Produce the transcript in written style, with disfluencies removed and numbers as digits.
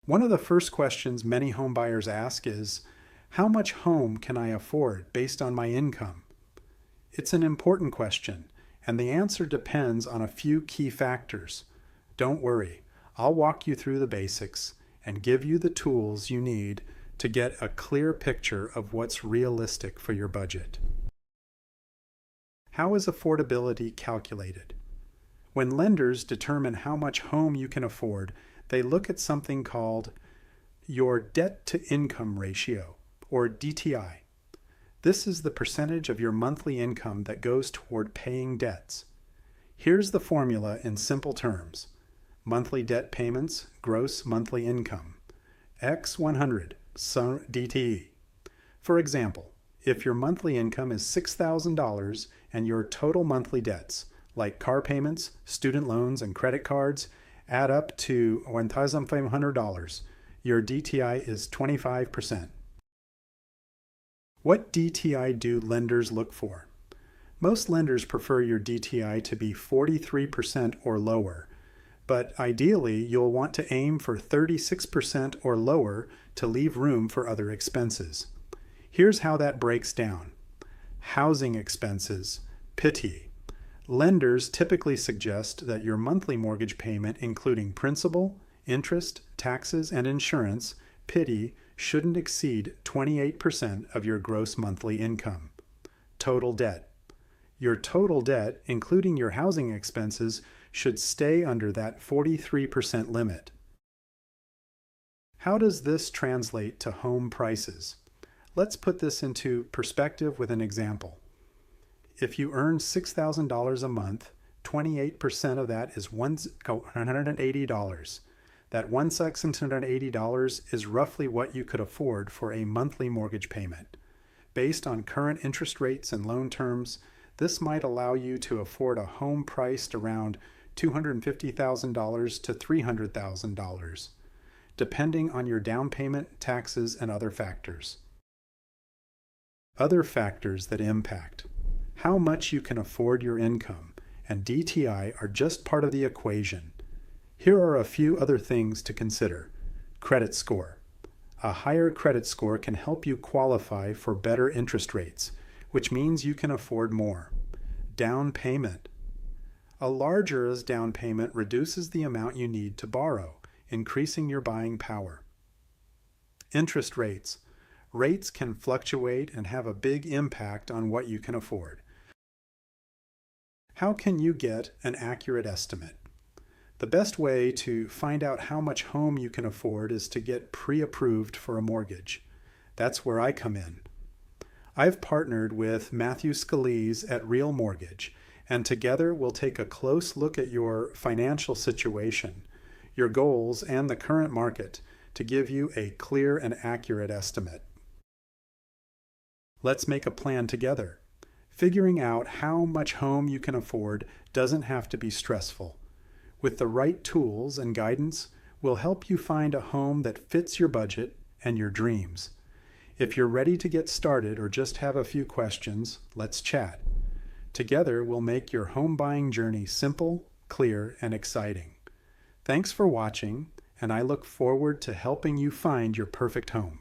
One of the first questions many home buyers ask is, how much home can I afford based on my income? It's an important question, and the answer depends on a few key factors. Don't worry, I'll walk you through the basics and give you the tools you need to get a clear picture of what's realistic for your budget. How is affordability calculated? When lenders determine how much home you can afford, they look at something called your debt-to-income ratio, or DTI. This is the percentage of your monthly income that goes toward paying debts. Here's the formula in simple terms. Monthly debt payments, gross monthly income. X 100, DTE. For example, if your monthly income is $6,000 and your total monthly debts, like car payments, student loans, and credit cards, add up to $1,500, your DTI is 25%. What DTI do lenders look for? Most lenders prefer your DTI to be 43% or lower, but ideally you'll want to aim for 36% or lower to leave room for other expenses. Here's how that breaks down. Housing expenses, PITI. Lenders typically suggest that your monthly mortgage payment, including principal, interest, taxes, and insurance, PITI, shouldn't exceed 28% of your gross monthly income. Total debt. Your total debt, including your housing expenses, should stay under that 43% limit. How does this translate to home prices? Let's put this into perspective with an example. If you earn $6,000 a month, 28% of that is $180. That $1,680 is roughly what you could afford for a monthly mortgage payment. Based on current interest rates and loan terms, this might allow you to afford a home priced around $250,000 to $300,000, depending on your down payment, taxes, and other factors. Other factors that impact: how much you can afford your income, and DTI are just part of the equation. Here are a few other things to consider. Credit score. A higher credit score can help you qualify for better interest rates, which means you can afford more. Down payment. A larger down payment reduces the amount you need to borrow, increasing your buying power. Interest rates. Rates can fluctuate and have a big impact on what you can afford. How can you get an accurate estimate? The best way to find out how much home you can afford is to get pre-approved for a mortgage. That's where I come in. I've partnered with Matthew Scalise at Real Mortgage, and together we'll take a close look at your financial situation, your goals, and the current market to give you a clear and accurate estimate. Let's make a plan together. Figuring out how much home you can afford doesn't have to be stressful. With the right tools and guidance, we'll help you find a home that fits your budget and your dreams. If you're ready to get started or just have a few questions, let's chat. Together, we'll make your home buying journey simple, clear, and exciting. Thanks for watching, and I look forward to helping you find your perfect home.